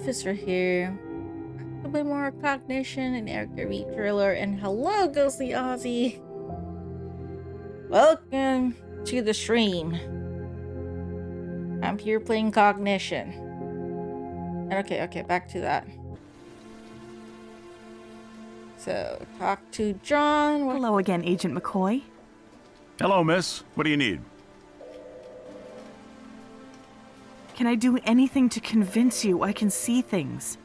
Luphisra here. A bit more Cognition and Eric Trailer, and hello, Ghostly Aussie. Welcome to the stream. I'm here playing Cognition. Okay, back to that. So, talk to John. Hello again, Agent McCoy. Hello, miss. What do you need? Can I do anything to convince you I can see things?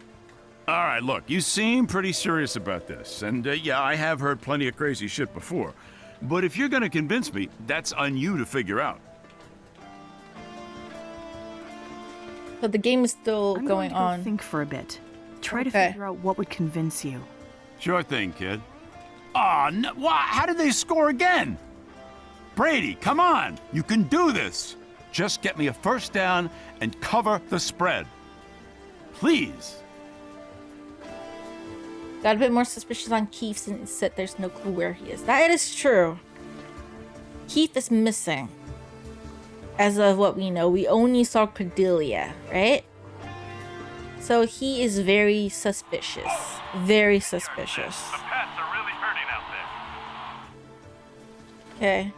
All right, look, you seem pretty serious about this. And yeah, I have heard plenty of crazy shit before. But if you're gonna convince me, that's on you to figure out. So the game is still I'm going going to on. go think for a bit. Try to Okay. figure out what would convince you. Sure thing, kid. Aw, no, how did they score again? Brady, come on! You can do this! Just get me a first down and cover the spread. Please. Got a bit more suspicious on Keith since it said there's no clue where he is. That is true. Keith is missing. As of what we know, we only saw Cordelia, right? So he is very suspicious. Very suspicious. The pets are really hurting out there. Okay.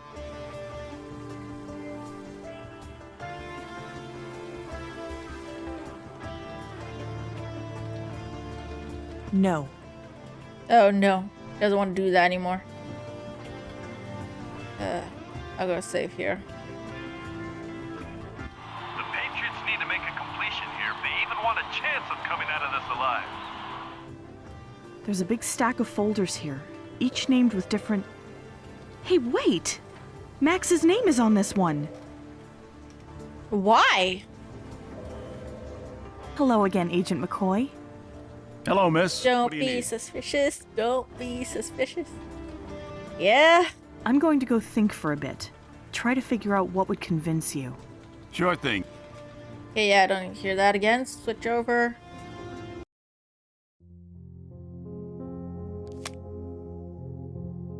No. Oh no. Doesn't want to do that anymore. I'll go save here. The Patriots need to make a completion here if they even want a chance of coming out of this alive. There's a big stack of folders here, each named with different... Hey, wait! Max's name is on this one. Why? Hello again, Agent McCoy. Hello, miss. Don't What do you be need? suspicious. Don't be suspicious. Yeah. I'm going to go think for a bit. Try to figure out what would convince you. Sure thing. Okay, yeah, I don't need to hear that again. Switch over.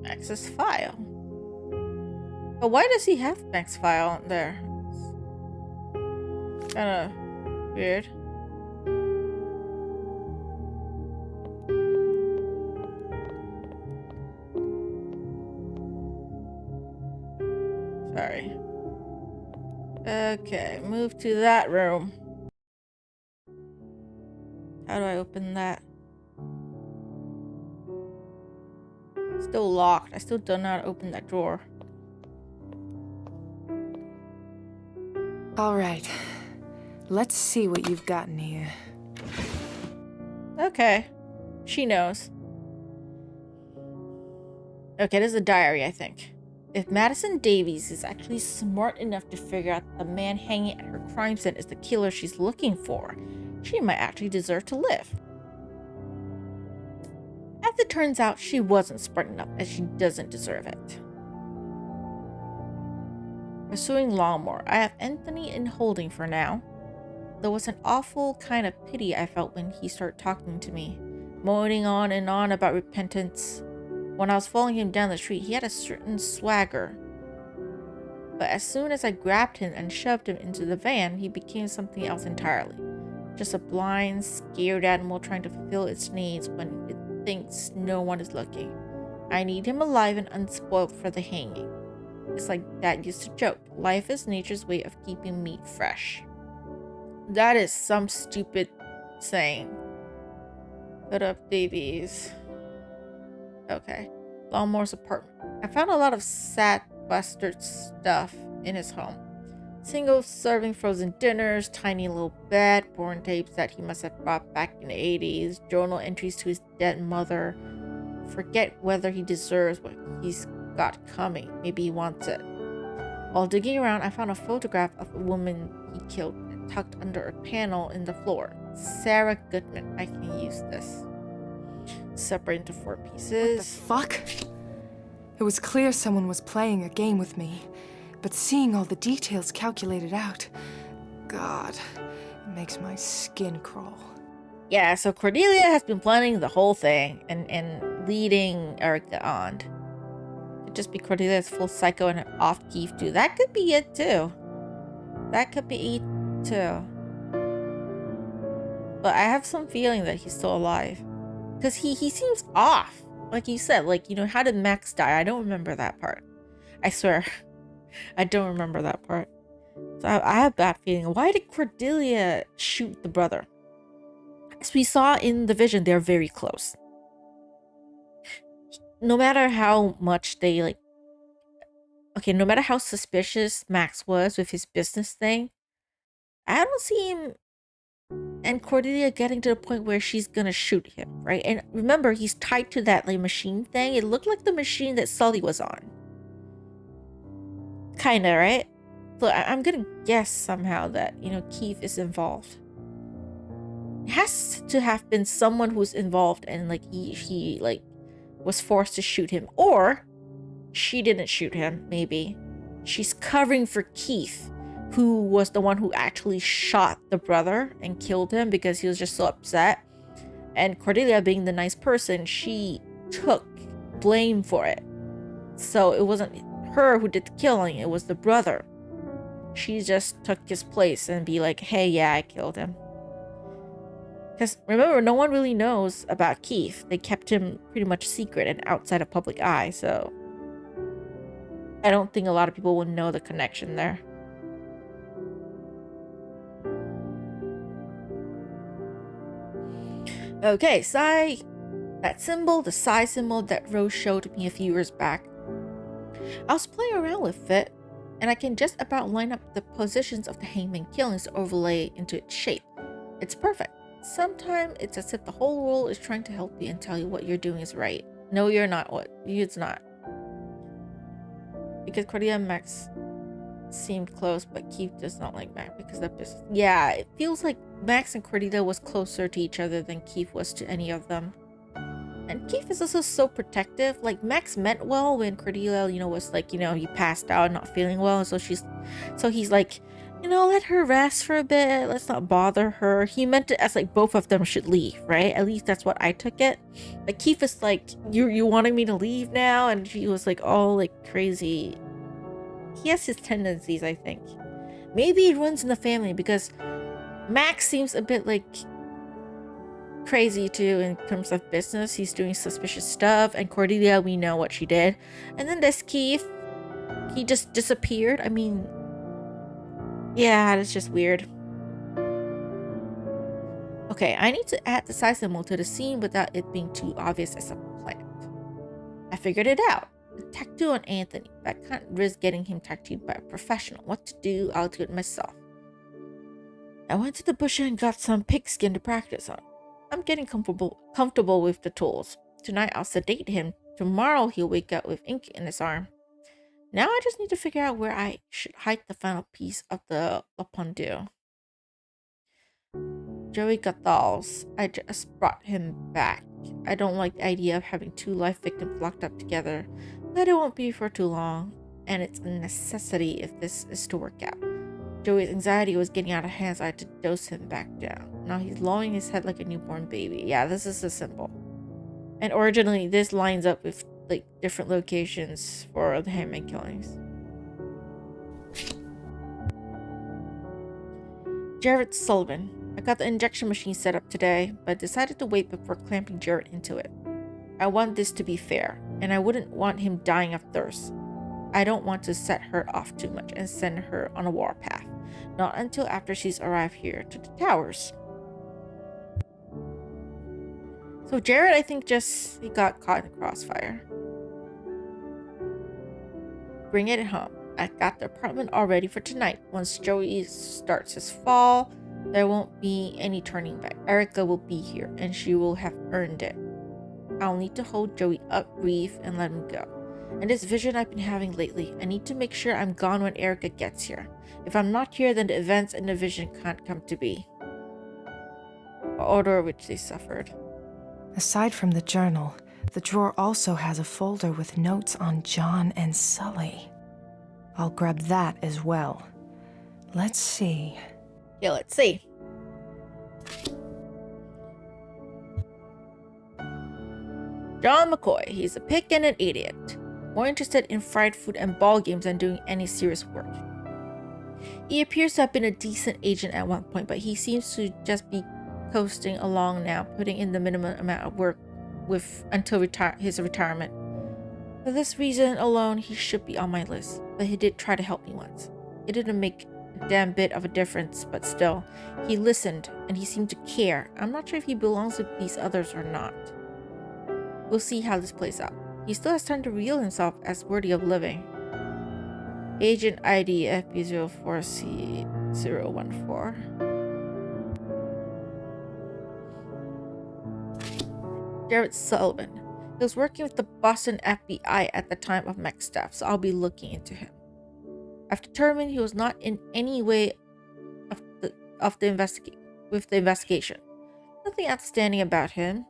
Max's file. But why does he have Max's file there? Kinda weird. Sorry. Okay, move to that room. How do I open that? Still locked. I still don't know how to open that drawer. All right. Let's see what you've gotten here. Okay. She knows. Okay, this is a diary, I think. If Madison Davies is actually smart enough to figure out the man hanging at her crime scene is the killer she's looking for, she might actually deserve to live. As it turns out, she wasn't smart enough, and she doesn't deserve it. Pursuing Longmore, I have Anthony in holding for now. There was an awful kind of pity I felt when he started talking to me, moaning on and on about repentance. When I was following him down the street, he had a certain swagger. But as soon as I grabbed him and shoved him into the van, he became something else entirely. Just a blind, scared animal trying to fulfill its needs when it thinks no one is looking. I need him alive and unspoiled for the hanging. It's like Dad used to joke, life is nature's way of keeping meat fresh. That is some stupid saying. Put up Davies. Okay. Longmore's apartment. I found a lot of sad bastard stuff in his home. Single serving frozen dinners, tiny little bed, porn tapes that he must have brought back in the 80s, journal entries to his dead mother. Forget whether he deserves what he's got coming. Maybe he wants it. While digging around, I found a photograph of a woman he killed and tucked under a panel in the floor. Sarah Goodman. I can use this. Separate into 4 pieces. What the fuck? It was clear someone was playing a game with me, but seeing all the details calculated out, God, it makes my skin crawl. Yeah, so Cordelia has been planning the whole thing and leading Erica on. Could just be Cordelia's full psycho and off Keith too. That could be it too. That could be it too. But I have some feeling that he's still alive. Because he seems off. Like you said, like, you know, how did Max die? I don't remember that part. I swear. I don't remember that part. So I have bad feeling. Why did Cordelia shoot the brother? As we saw in the vision, they're very close. No matter how much they like... Okay, no matter how suspicious Max was with his business thing, I don't see him and Cordelia getting to the point where she's gonna shoot him, right? And remember, he's tied to that like machine thing. It looked like the machine that Sully was on. Kinda, right? So I'm gonna guess somehow that, you know, Keith is involved. It has to have been someone who's involved and like he like was forced to shoot him. Or she didn't shoot him, maybe. She's covering for Keith, who was the one who actually shot the brother and killed him because he was just so upset. And Cordelia, being the nice person, she took blame for it. So it wasn't her who did the killing, it was the brother. She just took his place and be like, hey, yeah, I killed him. Because remember, no one really knows about Keith. They kept him pretty much secret and outside of public eye, so I don't think a lot of people will know the connection there. Okay, psi. That symbol, the psi symbol that Rose showed me a few years back. I was playing around with it, and I can just about line up the positions of the hangman killings to overlay into its shape. It's perfect. Sometimes it's as if the whole world is trying to help you and tell you what you're doing is right. No, you're not. What? It's not. Because Cordelia and Max seemed close, but Keith does not like Max because of business. Yeah, it feels like Max and Cordelia was closer to each other than Keith was to any of them. And Keith is also so protective. Like, Max meant well when Cordelia, you know, was like, you know, he passed out and not feeling well. So he's like, you know, let her rest for a bit. Let's not bother her. He meant it as like both of them should leave, right? At least that's what I took it. Like, Keith is like, you wanting me to leave now? And she was like, all like crazy. He has his tendencies, I think. Maybe it runs in the family because Max seems a bit like crazy too in terms of business. He's doing suspicious stuff, and Cordelia, we know what she did. And then there's Keith. He just disappeared. I mean, yeah, that's just weird. Okay, I need to add the psi symbol to the scene without it being too obvious as a plant. I figured it out. A tattoo on Anthony, but I can't risk getting him tattooed by a professional. What to do, I'll do it myself. I went to the bush and got some pigskin to practice on. I'm getting comfortable with the tools. Tonight I'll sedate him. Tomorrow he'll wake up with ink in his arm. Now I just need to figure out where I should hide the final piece of the pendu. Joey Gothals. I just brought him back. I don't like the idea of having two life victims locked up together, but it won't be for too long, and it's a necessity if this is to work out. Joey's anxiety was getting out of hand, so I had to dose him back down. Now he's lowering his head like a newborn baby. Yeah, this is a symbol. And originally, this lines up with like different locations for the hangman killings. Jared Sullivan. I got the injection machine set up today, but decided to wait before clamping Jared into it. I want this to be fair, and I wouldn't want him dying of thirst. I don't want to set her off too much and send her on a warpath. Not until after she's arrived here to the towers. So Jared, I think he got caught in the crossfire. Bring it home. I got the apartment all ready for tonight. Once Joey starts his fall, there won't be any turning back. Erica will be here, and she will have earned it. I'll need to hold Joey up, breathe, and let him go. And this vision I've been having lately, I need to make sure I'm gone when Erica gets here. If I'm not here, then the events in the vision can't come to be. The order which they suffered. Aside from the journal, the drawer also has a folder with notes on John and Sully. I'll grab that as well. Let's see. Yeah, let's see. John McCoy. He's a pig and an idiot. More interested in fried food and ball games than doing any serious work. He appears to have been a decent agent at one point, but he seems to just be coasting along now, putting in the minimum amount of work until his retirement. For this reason alone, he should be on my list, but he did try to help me once. It didn't make a damn bit of a difference, but still, he listened and he seemed to care. I'm not sure if he belongs with these others or not. We'll see how this plays out. He still has time to reveal himself as worthy of living. Agent ID FB04C014. Jared Sullivan. He was working with the Boston FBI at the time of Mac's death, so I'll be looking into him. I've determined he was not in any way with the investigation. Nothing outstanding about him,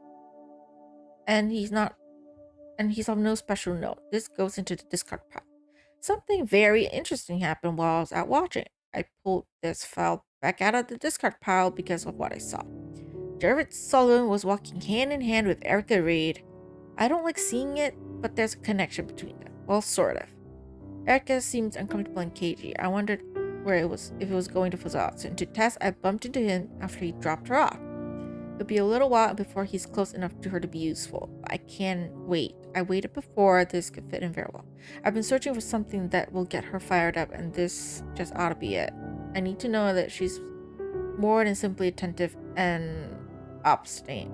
and he's of no special note. This goes into the discard pile. Something very interesting happened while I was out watching. I pulled this file back out of the discard pile because of what I saw. Jared Sullivan was walking hand in hand with Erica Reed. I don't like seeing it, but there's a connection between them. Well, sort of. Erica seemed uncomfortable and cagey. I wondered if it was going to fizzle out. So to test, I bumped into him after he dropped her off. It'll be a little while before he's close enough to her to be useful. But I can't wait. I waited before this could fit in very well. I've been searching for something that will get her fired up, and this just ought to be it. I need to know that she's more than simply attentive and obstinate.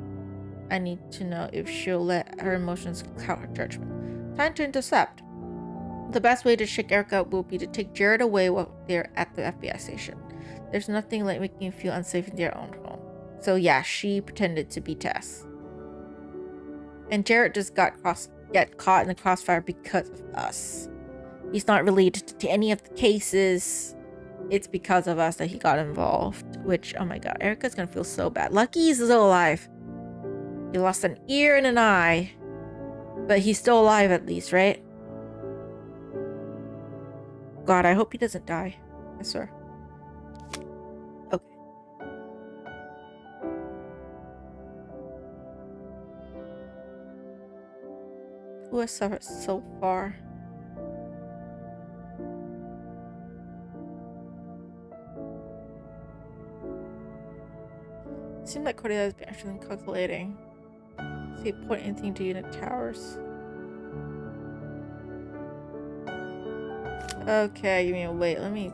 I need to know if she'll let her emotions cloud her judgment. Time to intercept. The best way to shake Erica will be to take Jared away while they're at the FBI station. There's nothing like making you feel unsafe in their own home. So yeah, she pretended to be Tess. And Jared just get caught in the crossfire because of us. He's not related to any of the cases. It's because of us that he got involved. Which, oh my god, Erica's gonna feel so bad. Lucky he's still alive. He lost an ear and an eye. But he's still alive at least, right? God, I hope he doesn't die. I swear. Okay. Who has suffered so far? Seems like Cordelia has been actually calculating. See, point anything to unit towers. Okay, you mean wait, let me.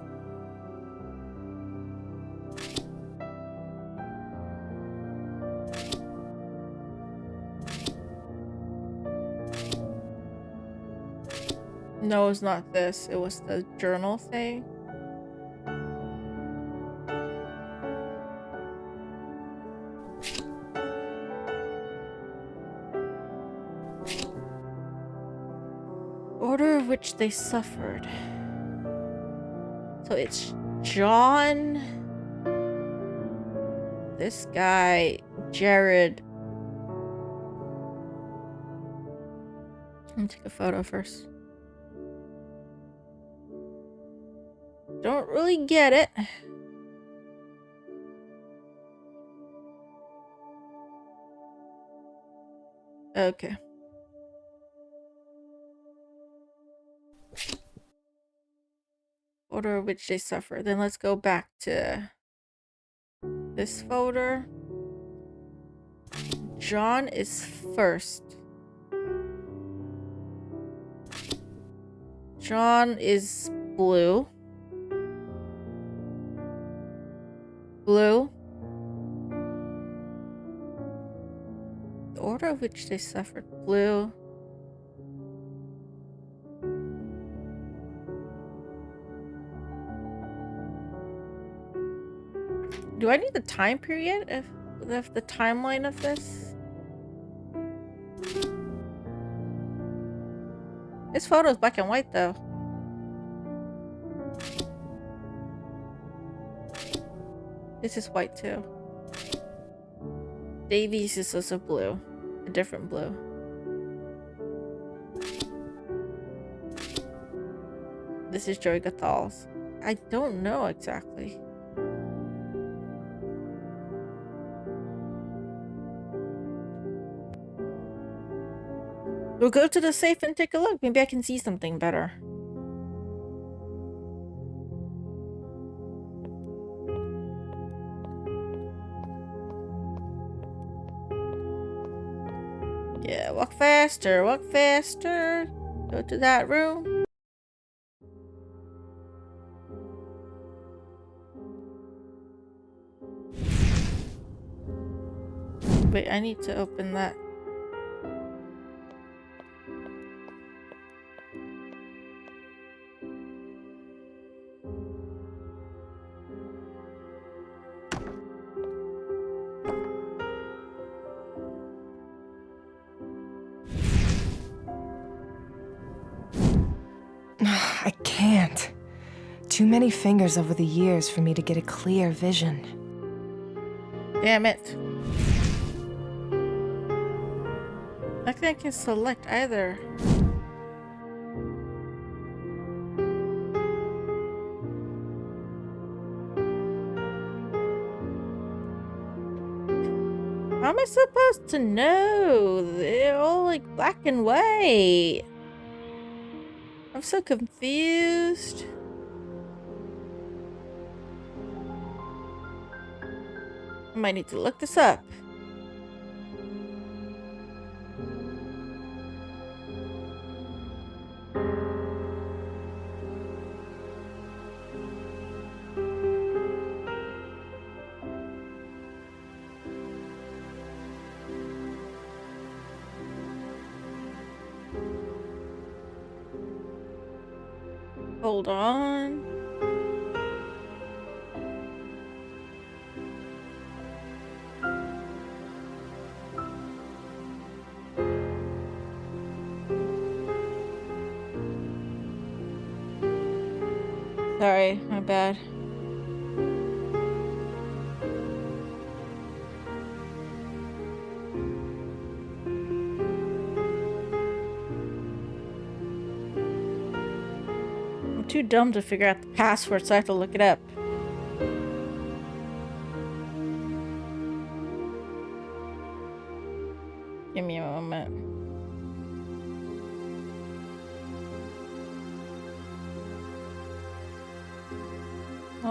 No, it's not this. It was the journal thing. Order of which they suffered. So it's John, this guy, Jared. Let me take a photo first. Don't really get it. Okay. Order of which they suffer. Then let's go back to this folder. John is first. John is blue. Blue. The order of which they suffered. Blue. Do I need the time period of the timeline of this? This photo is black and white though. This is white too. Davies is also blue. A different blue. This is Joey Gathal's. I don't know exactly. We'll go to the safe and take a look. Maybe I can see something better. Yeah, walk faster, walk faster. Go to that room. Wait, I need to open that. I can't. Too many fingers over the years for me to get a clear vision. Damn it. I think I can select either. How am I supposed to know? They're all like black and white. I'm so confused. I might need to look this up. Hold on. Sorry, my bad. I'm too dumb to figure out the password, so I have to look it up. Give me a moment.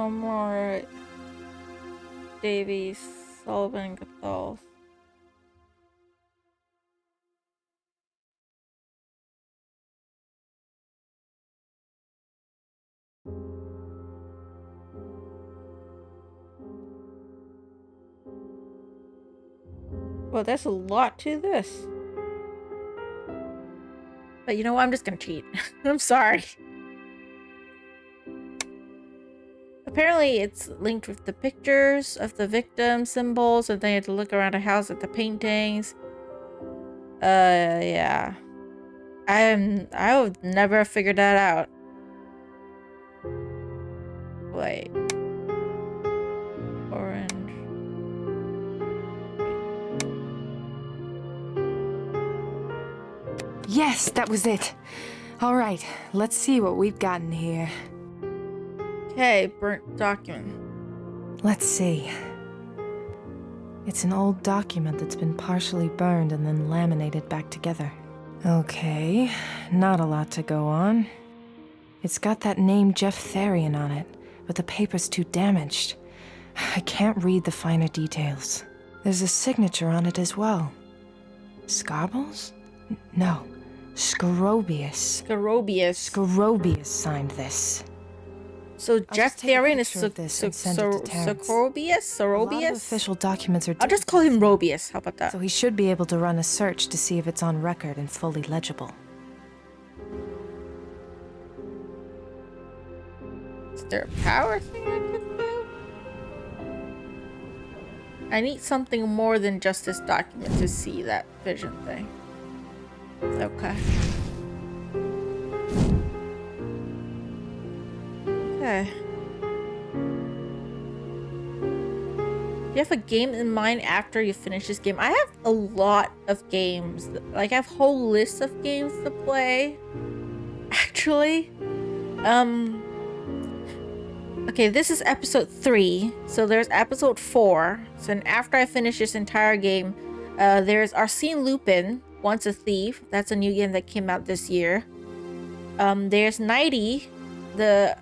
More Davies, Sullivan, Gathal. Well, there's a lot to this. But you know what? I'm just gonna cheat. I'm sorry. Apparently, it's linked with the pictures of the victim symbols, and then you have to look around the house at the paintings. Yeah. I would never have figured that out. Wait. Orange. Yes, that was it. All right, let's see what we've gotten here. Okay, burnt document. Let's see. It's an old document that's been partially burned and then laminated back together. Okay, not a lot to go on. It's got that name Jeff Therian on it, but the paper's too damaged. I can't read the finer details. There's a signature on it as well. Scarbles? No, Scorobius. Scorobius. Scorobius signed this. So Jeff Therian is Scorobius? Scorobius? Official documents are. I'll just call him Robius. How about that? So he should be able to run a search to see if it's on record and fully legible. Is there a power thing I could do? I need something more than just this document to see that vision thing. Okay. Okay. Do you have a game in mind after you finish this game? I have a lot of games. Like, I have a whole list of games to play. Actually. Okay, this is episode 3. So there's episode 4. So then after I finish this entire game, there's Arsene Lupin, Once a Thief. That's a new game that came out this year. There's 90, the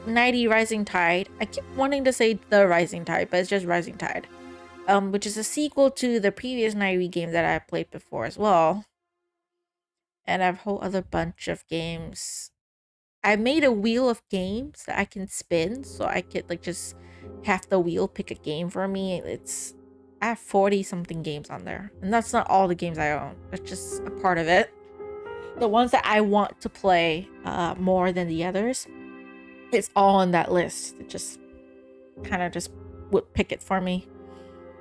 90 Rising Tide. I keep wanting to say the Rising Tide, but it's just Rising Tide. which is a sequel to the previous Nairi game that I played before as well. And I have a whole other bunch of games. I made a wheel of games that I can spin, so I could like just have the wheel pick a game for me. I have 40 something games on there, and that's not all the games I own. That's just a part of it. The ones that I want to play more than the others, it's all on that list. It just kind of just would pick it for me.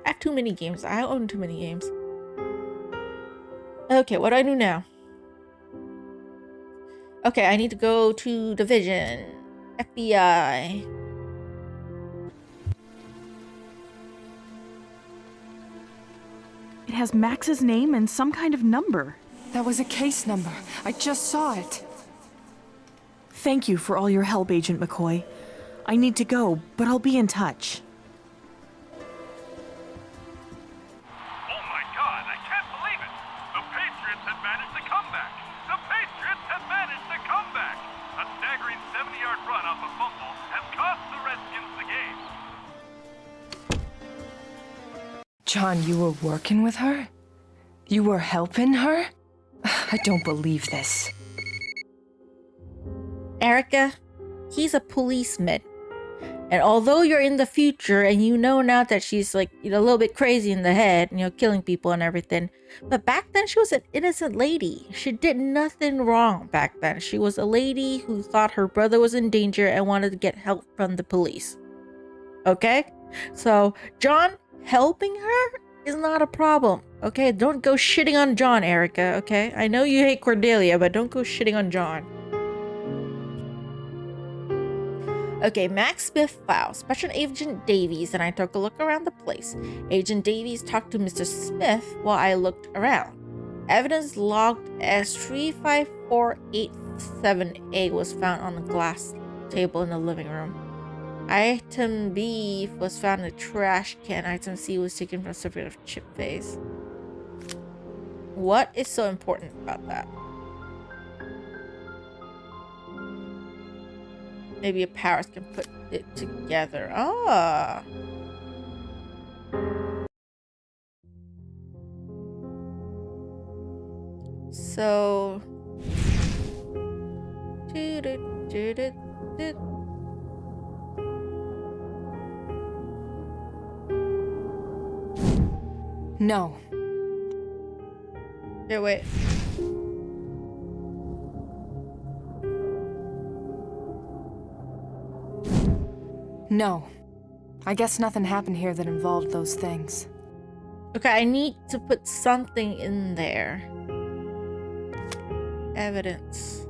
I have too many games. I own too many games. Okay, what do I do now? Okay, I need to go to Division. FBI. It has Max's name and some kind of number. That was a case number. I just saw it. Thank you for all your help, Agent McCoy. I need to go, but I'll be in touch. Oh my God, I can't believe it! The Patriots have managed to come back! The Patriots have managed to come back! A staggering 70-yard run off a fumble has cost the Redskins the game. John, you were working with her? You were helping her? I don't believe this. Erica, he's a policeman. And although you're in the future and you know now that she's like, a little bit crazy in the head, killing people and everything. But back then she was an innocent lady. She did nothing wrong back then. She was a lady who thought her brother was in danger and wanted to get help from the police. Okay? So John helping her is not a problem. Okay? Don't go shitting on John, Erica. Okay? I know you hate Cordelia, but don't go shitting on John. Okay, Max Smith file. Special Agent Davies and I took a look around the place. Agent Davies talked to Mr. Smith while I looked around. Evidence logged as 35487A was found on a glass table in the living room. Item B was found in a trash can. Item C was taken from a certificate of chip phase. What is so important about that? Maybe a Powers can put it together. Ah. So. No. Yeah, wait. No. I guess nothing happened here that involved those things. Okay, I need to put something in there. Evidence.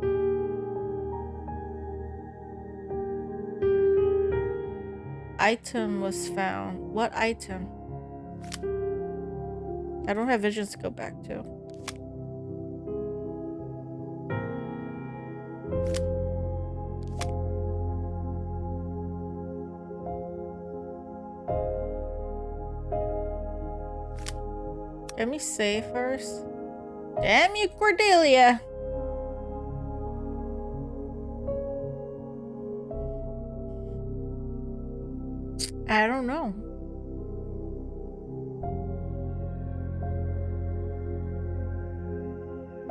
Item was found. What item? I don't have visions to go back to. Let me save first. Damn you, Cordelia! I don't know.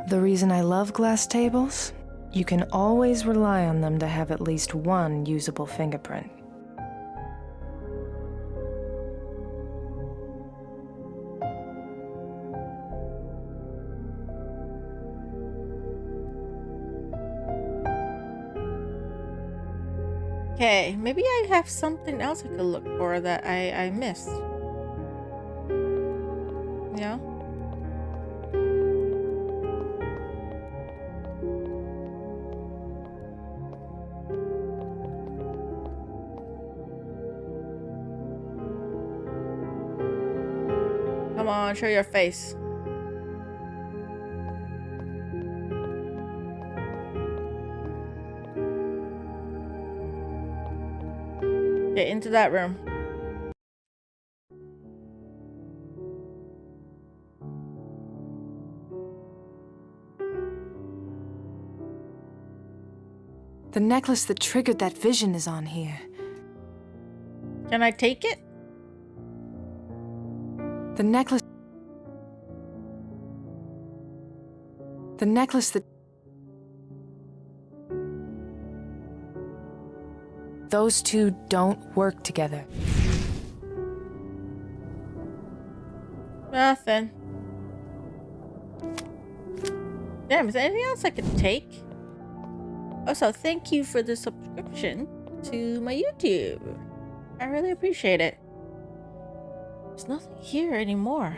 The reason I love glass tables? You can always rely on them to have at least one usable fingerprint. Okay, maybe I have something else I could look for that I missed. Yeah? Come on, show your face. Get into that room. The necklace that triggered that vision is on here. Can I take it? The necklace... The necklace that... Those two don't work together. Nothing. Damn, is there anything else I could take? Also, thank you for the subscription to my YouTube. I really appreciate it. There's nothing here anymore.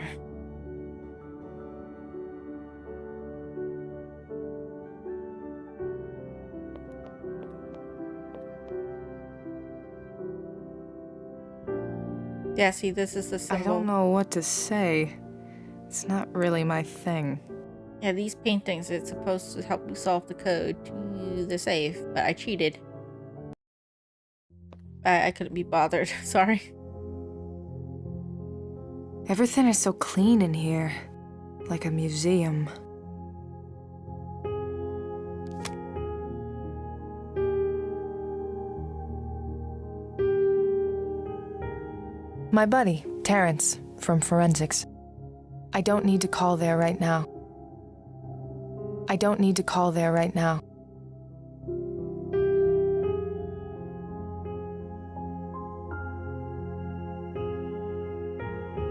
Yeah, see, this is the symbol. I don't know what to say. It's not really my thing. Yeah, these paintings, it's supposed to help you solve the code to the safe, but I cheated. I couldn't be bothered, sorry. Everything is so clean in here. Like a museum. My buddy, Terrence, from forensics. I don't need to call there right now. I don't need to call there right now.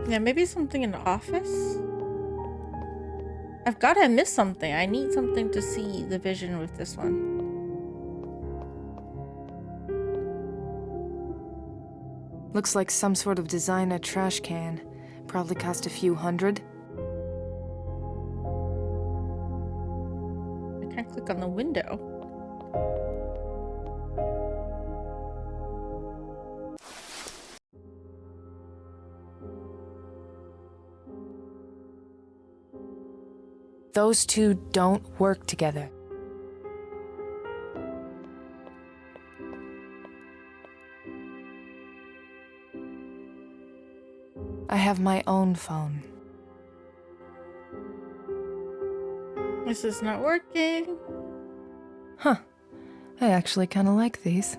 Yeah, maybe something in the office? I've got to miss something. I need something to see the vision with this one. Looks like some sort of designer trash can. Probably cost a few $100. I can't click on the window. Those two don't work together. I have my own phone. This is not working. Huh. I actually kind of like these.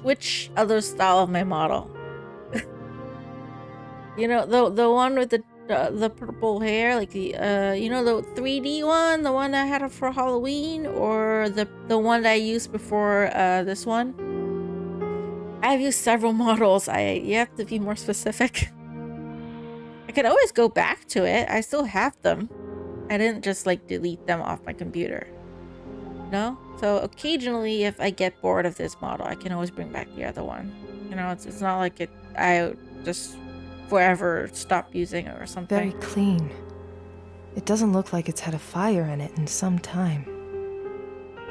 Which other style of my model? You know, the one with the purple hair, like the you know, the 3D one, the one I had for Halloween, or the one that I used before this one. I've used several models. You have to be more specific. I could always go back to it. I still have them. I didn't just like delete them off my computer. No? So occasionally if I get bored of this model, I can always bring back the other one. You know, it's not like I just forever stop using it or something. Very clean. It doesn't look like it's had a fire in it in some time.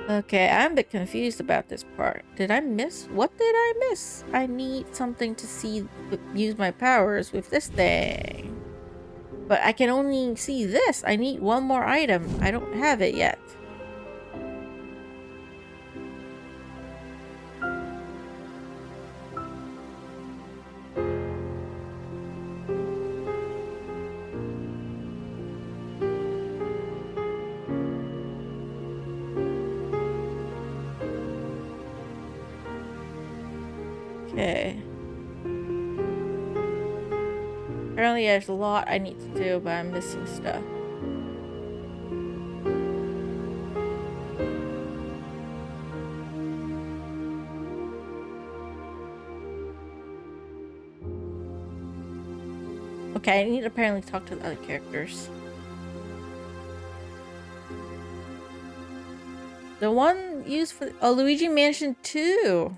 Okay, I'm a bit confused about this part. Did I miss? What did I miss? I need something to use my powers with this thing. But I can only see this. I need one more item. I don't have it yet. Okay. Apparently there's a lot I need to do, but I'm missing stuff. Okay, I need to apparently talk to the other characters. The one used for Luigi Mansion 2.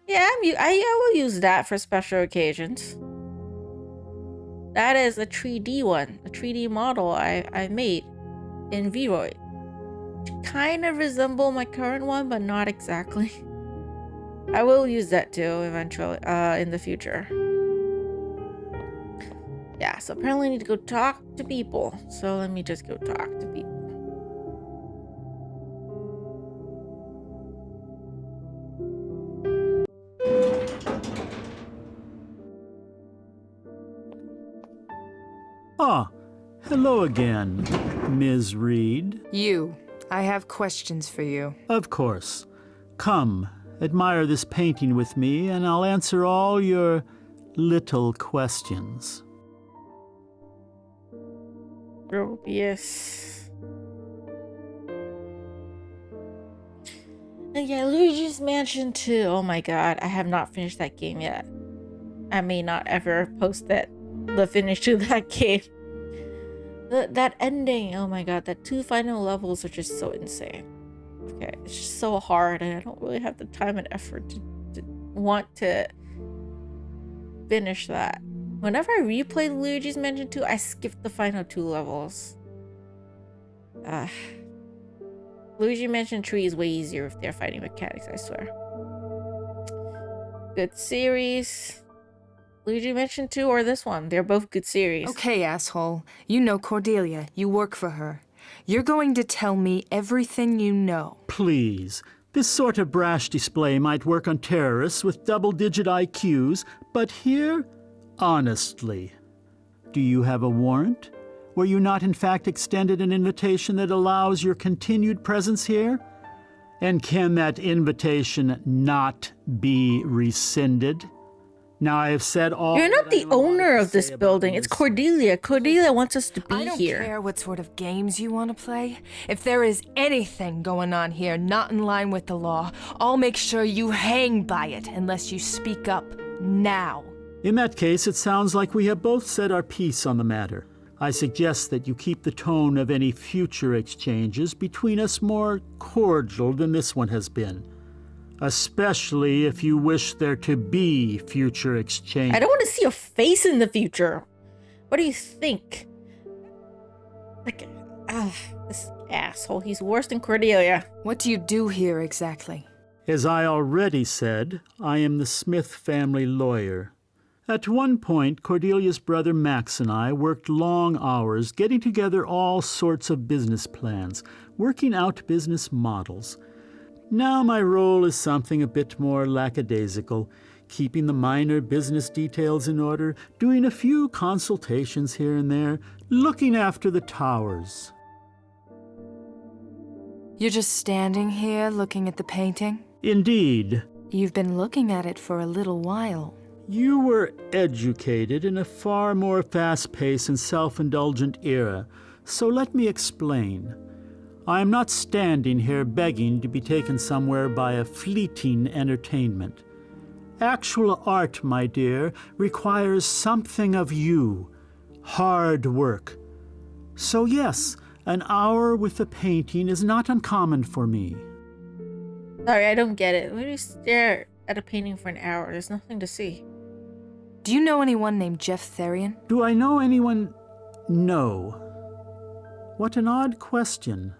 Yeah, I will use that for special occasions. That is a 3D one, a 3D model I made in Vroid. Kind of resemble my current one, but not exactly. I will use that too eventually, in the future. Yeah, so apparently I need to go talk to people. So let me just go talk to people. Ah, hello again, Ms. Reed. You. I have questions for you. Of course. Come, admire this painting with me, and I'll answer all your little questions. Yes. And yeah, Luigi's Mansion 2. Oh my god, I have not finished that game yet. I may not ever post the finish to that game. That ending, oh my god, that 2 final levels are just so insane. Okay, it's just so hard, and I don't really have the time and effort to want to finish that. Whenever I replay Luigi's Mansion 2, I skip the final 2 levels. Luigi Mansion 3 is way easier with their fighting mechanics, I swear. Good series. Luigi Mansion 2 or this one. They're both good series. Okay, asshole. You know Cordelia. You work for her. You're going to tell me everything you know. Please. This sort of brash display might work on terrorists with double-digit IQs, but here, honestly, do you have a warrant? Were you not in fact extended an invitation that allows your continued presence here? And can that invitation not be rescinded? Now I have said all. You're not the owner of this building. It's Cordelia. Cordelia wants us to be I don't here. care what sort of games you want to play. If there is anything going on here not in line with the law, I'll make sure you hang by it unless you speak up now. In that case, it sounds like we have both said our piece on the matter. I suggest that you keep the tone of any future exchanges between us more cordial than this one has been. Especially if you wish there to be future exchange. I don't want to see your face in the future. What do you think? Like, this asshole. He's worse than Cordelia. What do you do here exactly? As I already said, I am the Smith family lawyer. At one point, Cordelia's brother Max and I worked long hours getting together all sorts of business plans, working out business models. Now my role is something a bit more lackadaisical, keeping the minor business details in order, doing a few consultations here and there, looking after the towers. You're just standing here looking at the painting? Indeed. You've been looking at it for a little while. You were educated in a far more fast-paced and self-indulgent era, so let me explain. I am not standing here begging to be taken somewhere by a fleeting entertainment. Actual art, my dear, requires something of you. Hard work. So yes, an hour with a painting is not uncommon for me. Sorry, I don't get it. Why do you stare at a painting for an hour? There's nothing to see. Do you know anyone named Jeff Therian? Do I know anyone? No. What an odd question.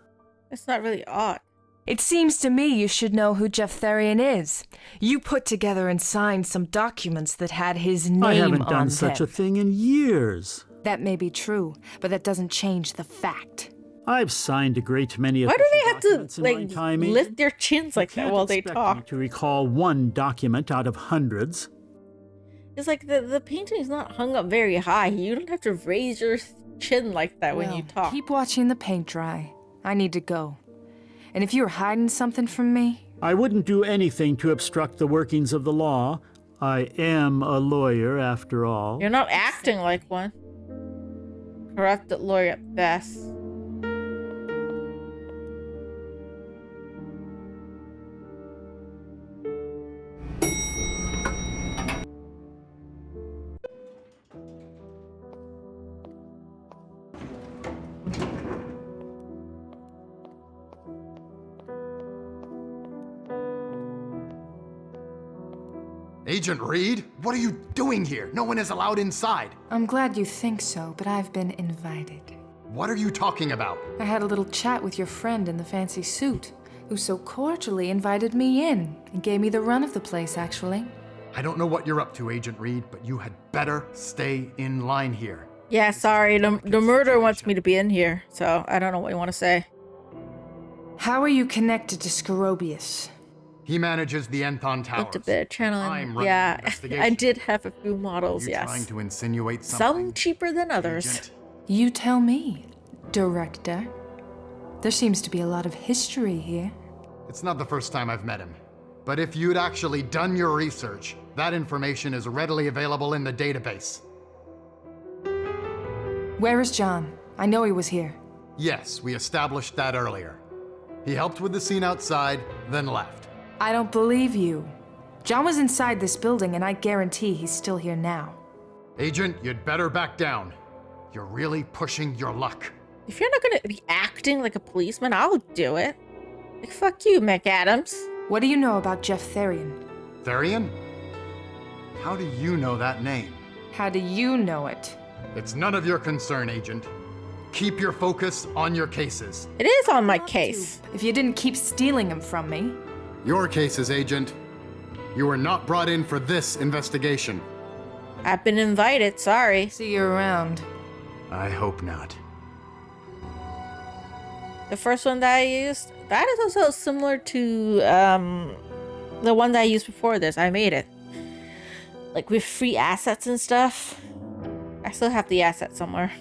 It's not really odd. It seems to me you should know who Jeff Therian is. You put together and signed some documents that had his name on them. I haven't done such a thing in years. That may be true, but that doesn't change the fact. I've signed a great many Why do official they have documents to, in my like, time, lift Agent. their chins like You that can't while they expect talk? me to recall one document out of hundreds. It's like the painting is not hung up very high. You don't have to raise your chin like that when you talk. Keep watching the paint dry. I need to go. And if you're hiding something from me... I wouldn't do anything to obstruct the workings of the law. I am a lawyer, after all. You're not acting like one. Corrupted lawyer at best. Agent Reed, what are you doing here? No one is allowed inside. I'm glad you think so, but I've been invited. What are you talking about? I had a little chat with your friend in the fancy suit, who so cordially invited me in and gave me the run of the place, actually. I don't know what you're up to, Agent Reed, but you had better stay in line here. Yeah, sorry. The murderer wants me to be in here, so I don't know what you want to say. How are you connected to Scorobius? He manages the Enthon Towers. Looked a bit channeling. I'm running the Yeah, investigation. I did have a few models, You yes. trying to insinuate something? Some cheaper than others. Agent? You tell me, Director. There seems to be a lot of history here. It's not the first time I've met him. But if you'd actually done your research, that information is readily available in the database. Where is John? I know he was here. Yes, we established that earlier. He helped with the scene outside, then left. I don't believe you. John was inside this building, and I guarantee he's still here now. Agent, you'd better back down. You're really pushing your luck. If you're not gonna be acting like a policeman, I'll do it. Like, fuck you, McAdams. What do you know about Jeff Therian? Therian? How do you know that name? How do you know it? It's none of your concern, Agent. Keep your focus on your cases. It is on my case. If you didn't keep stealing him from me. Your cases, Agent. You were not brought in for this investigation. I've been invited, sorry. See you around. I hope not. The first one that I used, that is also similar to the one that I used before this. I made it. Like with free assets and stuff. I still have the asset somewhere.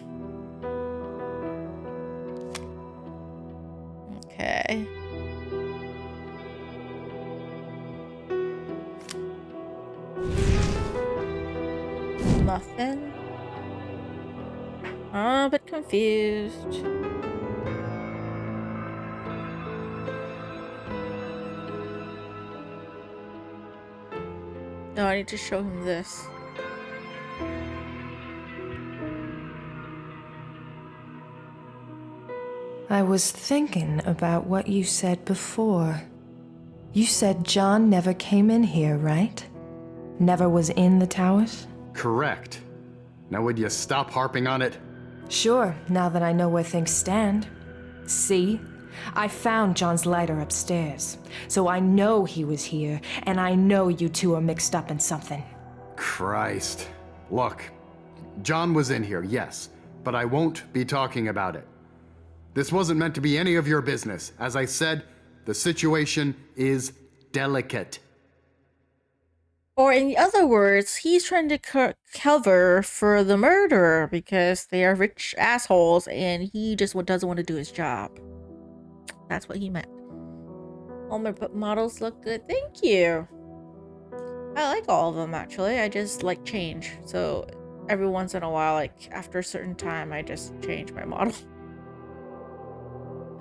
Okay. Nothing. I'm a bit confused. No, I need to show him this. I was thinking about what you said before. You said John never came in here, right? Never was in the towers? Correct. Now would you stop harping on it? Sure, now that I know where things stand. See? I found John's lighter upstairs, so I know he was here, and I know you two are mixed up in something. Christ. Look, John was in here, yes, but I won't be talking about it. This wasn't meant to be any of your business. As I said, the situation is delicate. Or in other words, he's trying to cover for the murderer because they are rich assholes and he just doesn't want to do his job. That's what he meant. All my models look good. Thank you. I like all of them, actually. I just like change. So every once in a while, like after a certain time, I just change my model.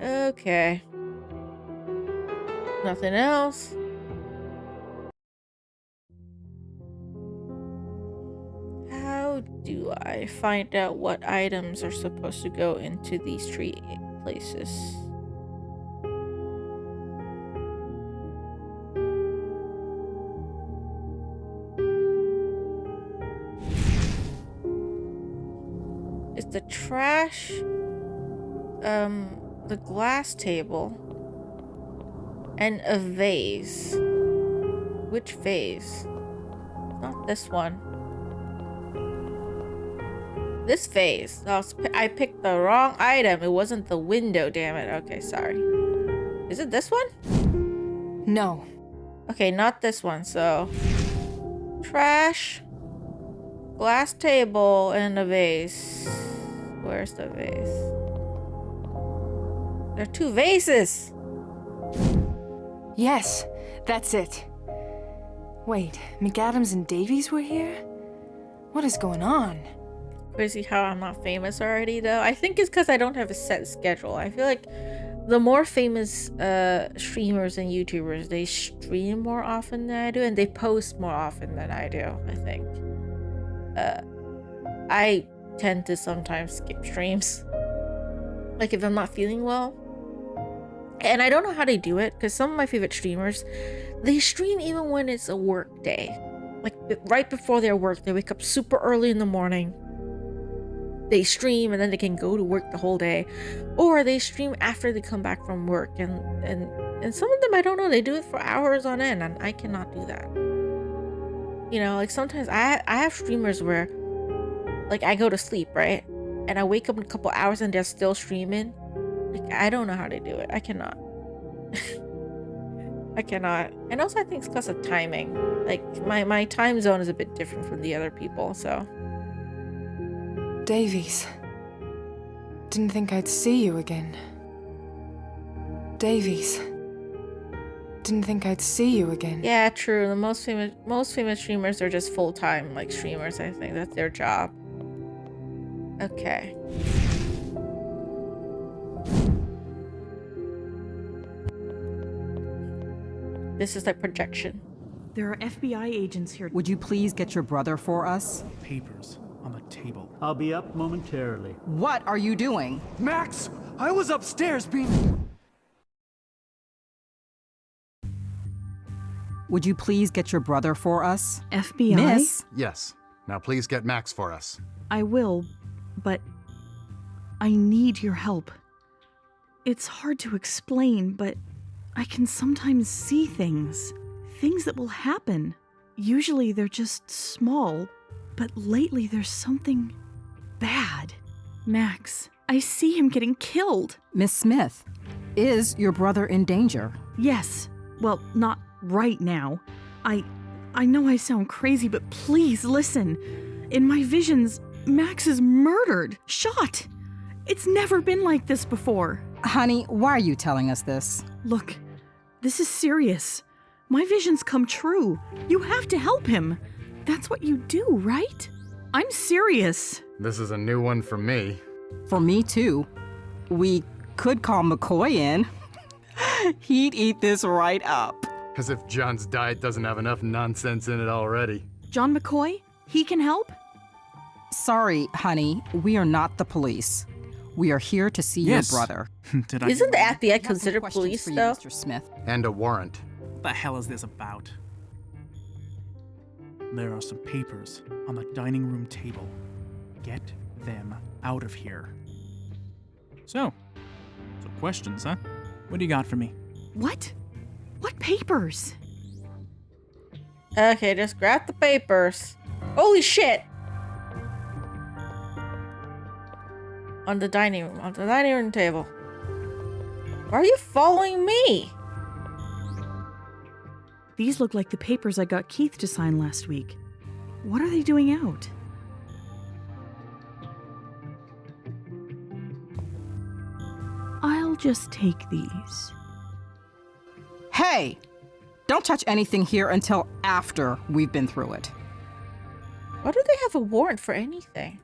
Okay. Nothing else. How do I find out what items are supposed to go into these three places? Is the trash, the glass table, and a vase? Which vase? Not this one. This vase. I picked the wrong item. It wasn't the window, damn it. Okay, sorry. Is it this one? No. Okay, not this one, so... Trash, glass table, and a vase. Where's the vase? There are two vases! Yes, that's it. Wait, McAdams and Davies were here? What is going on? Crazy how I'm not famous already, though. I think it's because I don't have a set schedule. I feel like the more famous streamers and YouTubers, they stream more often than I do, and they post more often than I do, I think. I tend to sometimes skip streams. Like if I'm not feeling well. And I don't know how they do it, because some of my favorite streamers, they stream even when it's a work day. Like right before their work, they wake up super early in the morning. They stream and then they can go to work the whole day, or they stream after they come back from work, and some of them, I don't know, they do it for hours on end, and I cannot do that. You know, like sometimes I have streamers where like I go to sleep, right, and I wake up in a couple hours and they're still streaming. Like I don't know how they do it. I cannot. I cannot. And also I think it's because of timing. Like my time zone is a bit different from the other people, so. Davies. Didn't think I'd see you again. Davies. Didn't think I'd see you again. Yeah, true. The most famous streamers are just full-time like streamers. I think that's their job. Okay. This is like projection. There are FBI agents here. Would you please get your brother for us? Papers on the table. I'll be up momentarily. What are you doing? Max, I was upstairs being... Would you please get your brother for us? FBI? Miss? Yes. Now please get Max for us. I will, but I need your help. It's hard to explain, but I can sometimes see things. Things that will happen. Usually they're just small, but lately there's something bad. Max, I see him getting killed. Miss Smith, is your brother in danger? Yes. Well, not right now. I know I sound crazy, but please listen. In my visions, Max is murdered, shot. It's never been like this before. Honey, why are you telling us this? Look, this is serious. My visions come true. You have to help him. That's what you do, right? I'm serious. This is a new one for me. For me too. We could call McCoy in. He'd eat this right up. As if John's diet doesn't have enough nonsense in it already. John McCoy? He can help? Sorry, honey, we are not the police. We are here to see Yes. your brother. Did I... Isn't the FBI We have some considered questions police for you, though? Mr. Smith. And a warrant. What the hell is this about? There are some papers on the dining room table. Get them out of here. So questions, huh? What do you got for me? What? What papers? Okay, just grab the papers. Holy shit! On the dining room table. Why are you following me? These look like the papers I got Keith to sign last week. What are they doing out? I'll just take these. Hey! Don't touch anything here until after we've been through it. Why do they have a warrant for anything?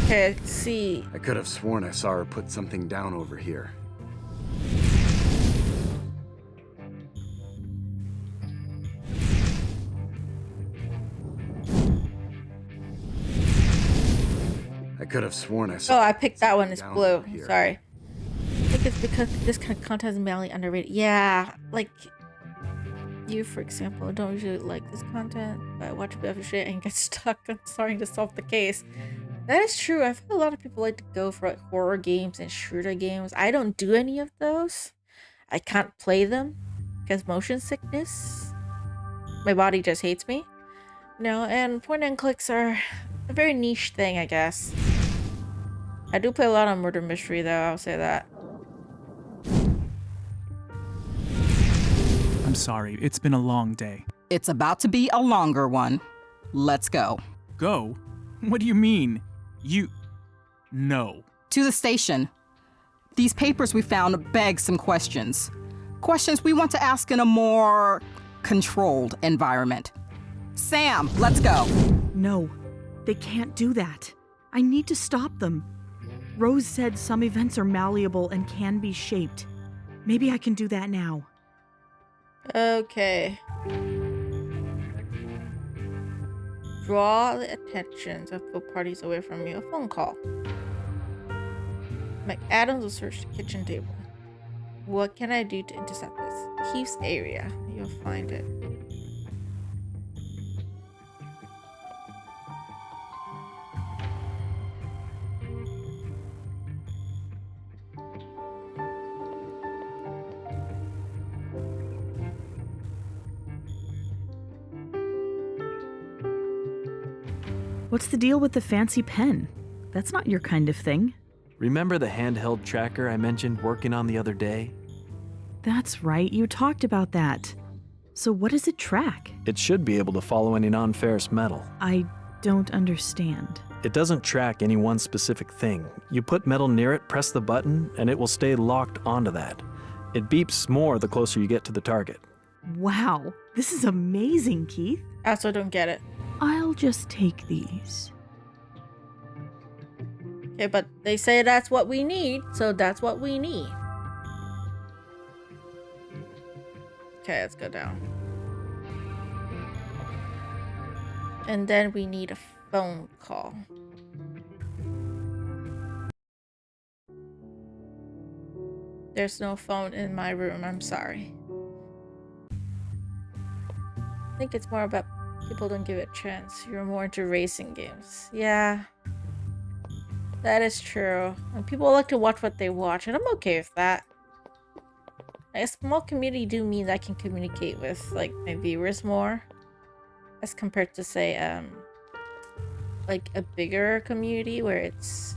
Okay, let's see. I could have sworn I saw her put something down over here. I could have sworn I saw. Oh, I picked that one. It's down blue. over here. Sorry. I think it's because this kind of content is mainly underrated. Yeah, like you, for example, don't usually like this content, but I watch a bit of shit and get stuck on starting to solve the case. That is true. I feel a lot of people like to go for like horror games and shooter games. I don't do any of those. I can't play them because motion sickness. My body just hates me. No, and point and clicks are a very niche thing, I guess. I do play a lot of murder mystery though, I'll say that. I'm sorry, it's been a long day. It's about to be a longer one. Let's go. Go? What do you mean? No. To the station. These papers we found beg some questions. Questions we want to ask in a more controlled environment. Sam, let's go. No, they can't do that. I need to stop them. Rose said some events are malleable and can be shaped. Maybe I can do that now. Okay. Draw the attentions of both parties away from you. A phone call. McAdams will search the kitchen table. What can I do to intercept this? Keith's area. You'll find it. What's the deal with the fancy pen? That's not your kind of thing. Remember the handheld tracker I mentioned working on the other day? That's right, you talked about that. So what does it track? It should be able to follow any non-ferrous metal. I don't understand. It doesn't track any one specific thing. You put metal near it, press the button, and it will stay locked onto that. It beeps more the closer you get to the target. Wow, this is amazing, Keith. I also don't get it. I'll just take these. Okay, but they say that's what we need, so that's what we need. Okay, let's go down. And then we need a phone call. There's no phone in my room, I'm sorry. I think it's more about people don't give it a chance. You're more into racing games. Yeah. That is true. And people like to watch what they watch, and I'm okay with that. A small community do mean I can communicate with like my viewers more, as compared to say like a bigger community where it's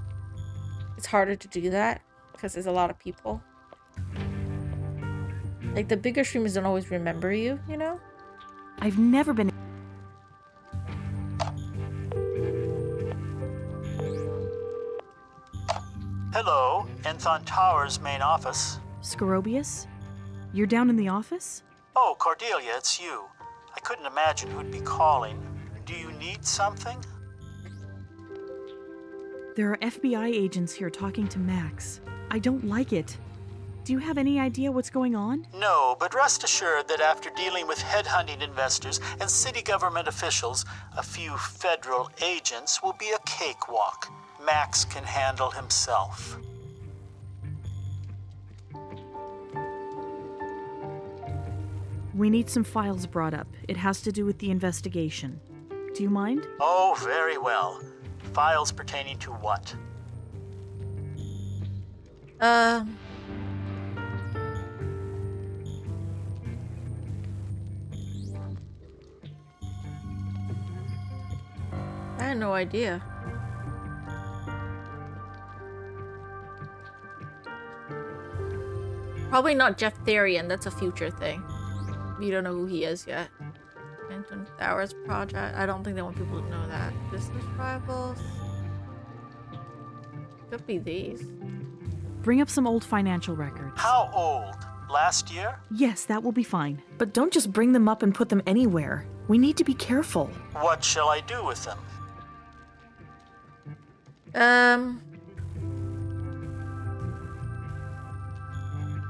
harder to do that because there's a lot of people. Like the bigger streamers don't always remember you, you know? I've never been... Hello, Enthon Tower's main office. Scorobius? You're down in the office? Oh, Cordelia, it's you. I couldn't imagine who'd be calling. Do you need something? There are FBI agents here talking to Max. I don't like it. Do you have any idea what's going on? No, but rest assured that after dealing with headhunting investors and city government officials, a few federal agents will be a cakewalk. Max can handle himself. We need some files brought up. It has to do with the investigation. Do you mind? Oh, very well. Files pertaining to what? I had no idea. Probably not Jeff Therian, that's a future thing. We don't know who he is yet. Phantom Towers Project. I don't think they want people to know that. Business rivals. Could be these. Bring up some old financial records. How old? Last year? Yes, that will be fine. But don't just bring them up and put them anywhere. We need to be careful. What shall I do with them?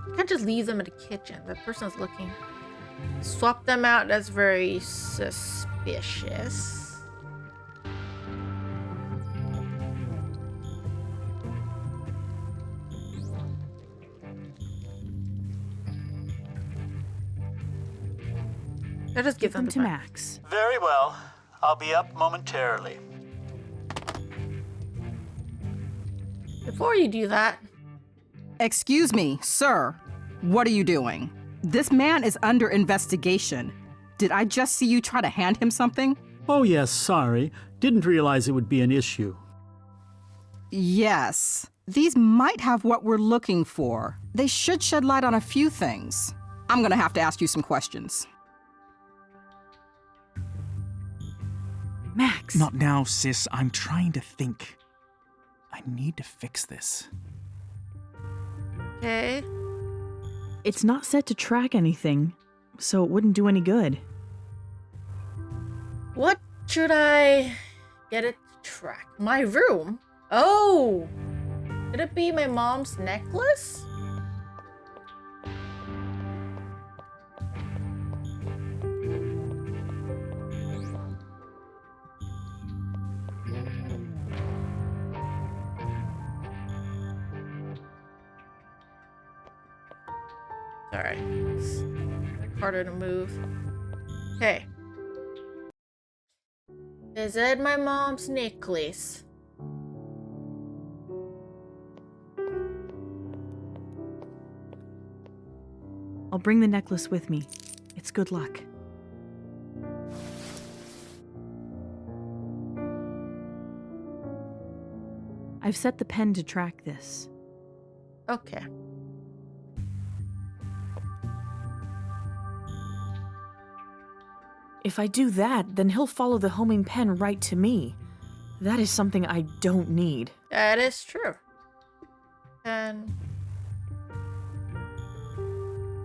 You can't just leave them in the kitchen. That person's looking. Swap them out. That's very suspicious. I'll just give them to Max. Very well. I'll be up momentarily. Before you do that, Excuse me, sir. What are you doing? This man is under investigation. Did I just see you try to hand him something? Oh, yes, sorry. Didn't realize it would be an issue. Yes. These might have what we're looking for. They should shed light on a few things. I'm gonna have to ask you some questions. Max! Not now, sis. I'm trying to think. I need to fix this. okay. It's not set to track anything, so it wouldn't do any good. What should I get it to track? My room? Oh! Could it be my mom's necklace? Alright. It's harder to move. Okay. Is it my mom's necklace? I'll bring the necklace with me. It's good luck. I've set the pen to track this. Okay. If I do that, then he'll follow the homing pen right to me. That is something I don't need. That is true. And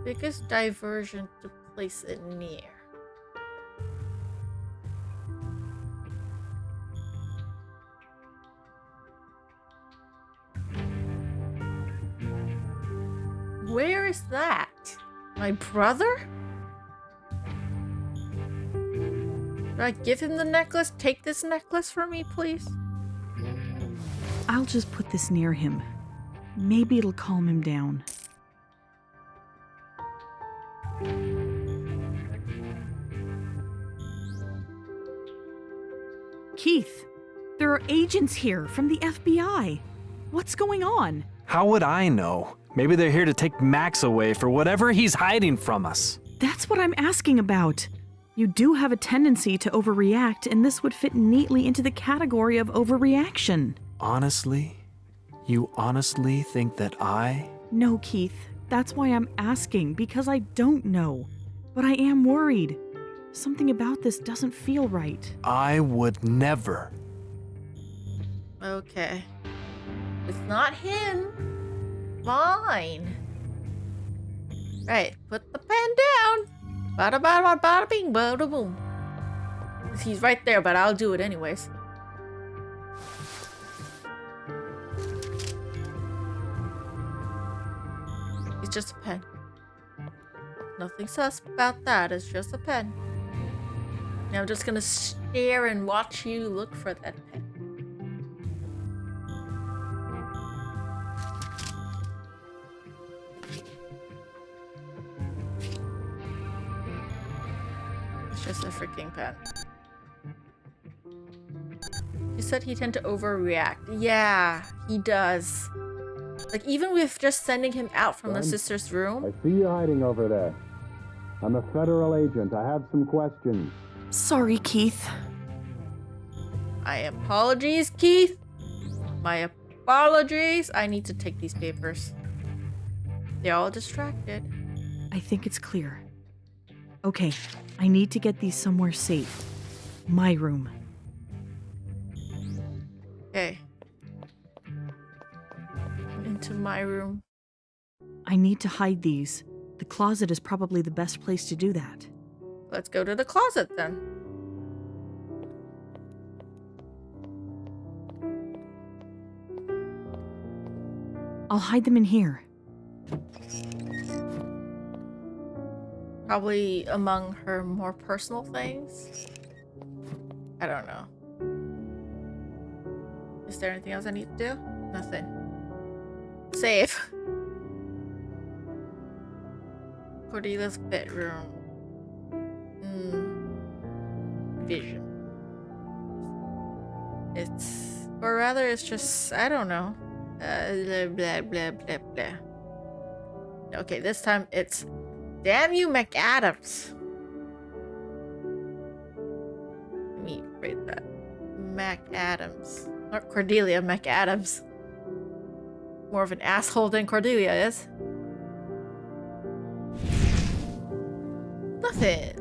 biggest diversion to place it near. Where is that? My brother? Should I give him the necklace? Take this necklace for me, please? I'll just put this near him. Maybe it'll calm him down. Keith, there are agents here from the FBI. What's going on? How would I know? Maybe they're here to take Max away for whatever he's hiding from us. That's what I'm asking about. You do have a tendency to overreact, and this would fit neatly into the category of overreaction. Honestly? You honestly think that I? No, Keith. That's why I'm asking, because I don't know. But I am worried. Something about this doesn't feel right. I would never. Okay. It's not him. Fine. Right, put the pen down. Bada bada bada bing bada boom. He's right there, but I'll do it anyways. It's just a pen. Nothing sus about that. It's just a pen. Now I'm just gonna stare and watch you look for that pen. It's just a freaking pen. You said he tend to overreact. Yeah, he does. Like, even with just sending him out from the sister's room. I see you hiding over there. I'm a federal agent. I have some questions. Sorry, Keith. My apologies, Keith. My apologies. I need to take these papers. They're all distracted. I think it's clear. Okay, I need to get these somewhere safe. My room. Okay. Into my room. I need to hide these. The closet is probably the best place to do that. Let's go to the closet then. I'll hide them in here. Probably among her more personal things. I don't know. Is there anything else I need to do? Nothing. Save. Cordelia's bedroom. Vision. It's, or rather, it's just, I don't know. Blah, blah, blah, blah, blah. Okay, this time it's, damn you, McAdams. Let me read that. McAdams. Not Cordelia, McAdams. More of an asshole than Cordelia is. Nothing.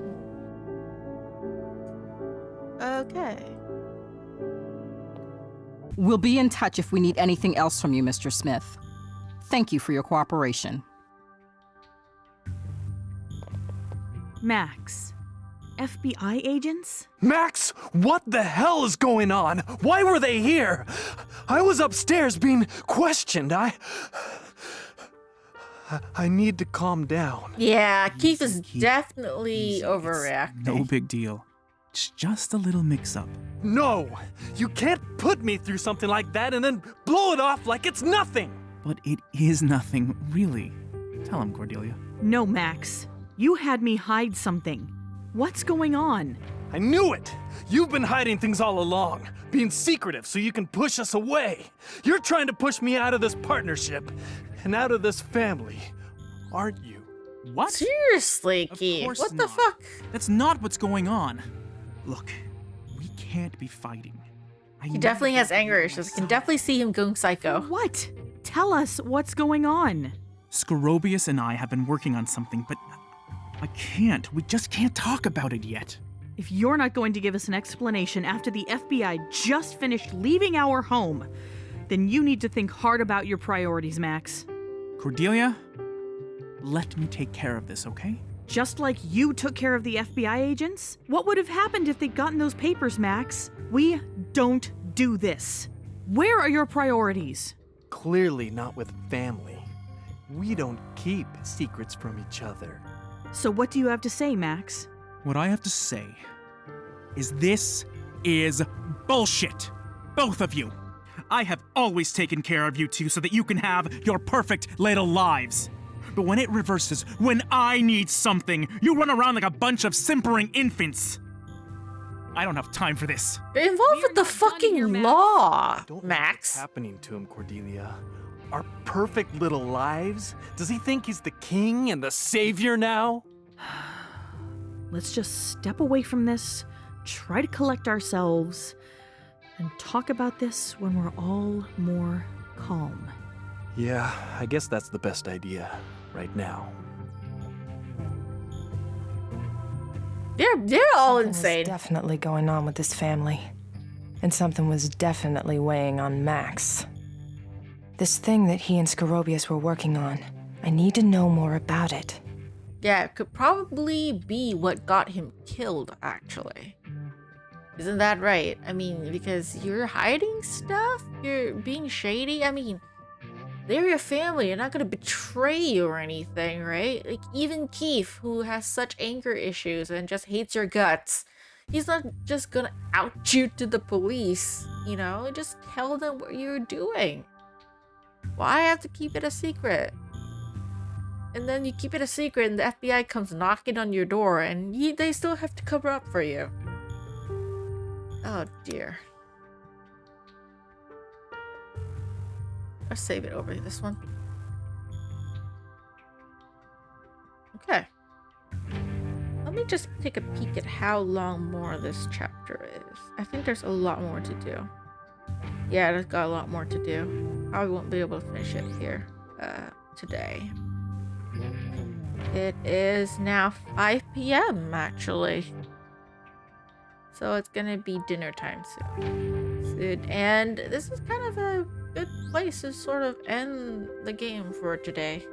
Okay. We'll be in touch if we need anything else from you, Mr. Smith. Thank you for your cooperation. Max. FBI agents? Max, what the hell is going on? Why were they here? I was upstairs being questioned. I need to calm down. Yeah, Keith is definitely overreacting. No big deal. It's just a little mix-up. No, you can't put me through something like that and then blow it off like it's nothing. But it is nothing, really. Tell him, Cordelia. No, Max. You had me hide something. What's going on? I knew it! You've been hiding things all along, being secretive so you can push us away. You're trying to push me out of this partnership and out of this family, aren't you? What? Seriously, Of Keith. course What the not. fuck? That's not what's going on. Look, we can't be fighting. He definitely has anger issues. I can definitely see him going psycho. What? Tell us what's going on. Scrobius and I have been working on something, but I can't. We just can't talk about it yet. If you're not going to give us an explanation after the FBI just finished leaving our home, then you need to think hard about your priorities, Max. Cordelia, let me take care of this, okay? Just like you took care of the FBI agents? What would have happened if they'd gotten those papers, Max? We don't do this. Where are your priorities? Clearly not with family. We don't keep secrets from each other. So what do you have to say, Max? What I have to say is this is bullshit. Both of you. I have always taken care of you two so that you can have your perfect little lives. But when it reverses, when I need something, you run around like a bunch of simpering infants. I don't have time for this. You're involved with the fucking law, Don't know what's Max. happening to him, Cordelia. Our perfect little lives? Does he think he's the king and the savior now? Let's just step away from this, try to collect ourselves, and talk about this when we're all more calm. Yeah, I guess that's the best idea right now. They're all Something was insane. definitely going on with this family. And something was definitely weighing on Max. This thing that he and Scorobius were working on, I need to know more about it. Yeah, it could probably be what got him killed, actually. Isn't that right? I mean, because you're hiding stuff? You're being shady? I mean, they're your family. They're not gonna betray you or anything, right? Like, even Keith, who has such anger issues and just hates your guts, he's not just gonna out you to the police, you know? Just tell them what you're doing. Why have to keep it a secret? And then you keep it a secret and the FBI comes knocking on your door and they still have to cover up for you. Oh dear. Let's save it over this one. Okay. Let me just take a peek at how long more this chapter is. I think there's a lot more to do. Yeah, there's got a lot more to do. Probably won't be able to finish it here today. It is now 5 p.m. actually. So it's gonna be dinner time soon. And this is kind of a good place to sort of end the game for today,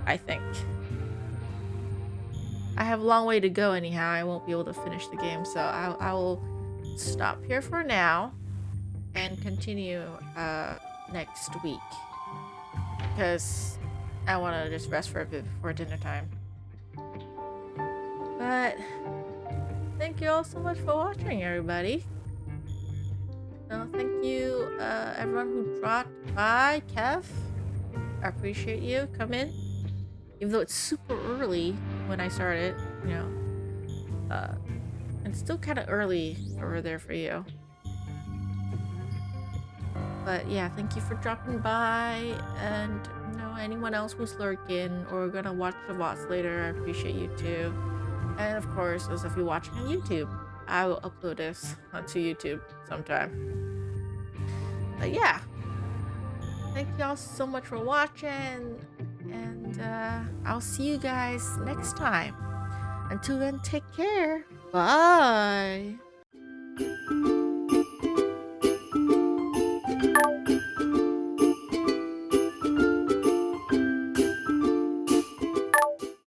I think. I have a long way to go anyhow. I won't be able to finish the game, so I will stop here for now and continue next week. Because I want to just rest for a bit before dinner time. But thank you all so much for watching, everybody. Thank you, everyone who dropped by. Kev, I appreciate you. Come in. Even though it's super early when I started, you know. It's still kind of early over there for you. But yeah, thank you for dropping by. And, you know, anyone else who's lurking or gonna watch the VODs later, I appreciate you too. And of course, those of you watching on YouTube, I will upload this onto YouTube sometime. But yeah, thank y'all so much for watching, and I'll see you guys next time. Until then, take care. Bye.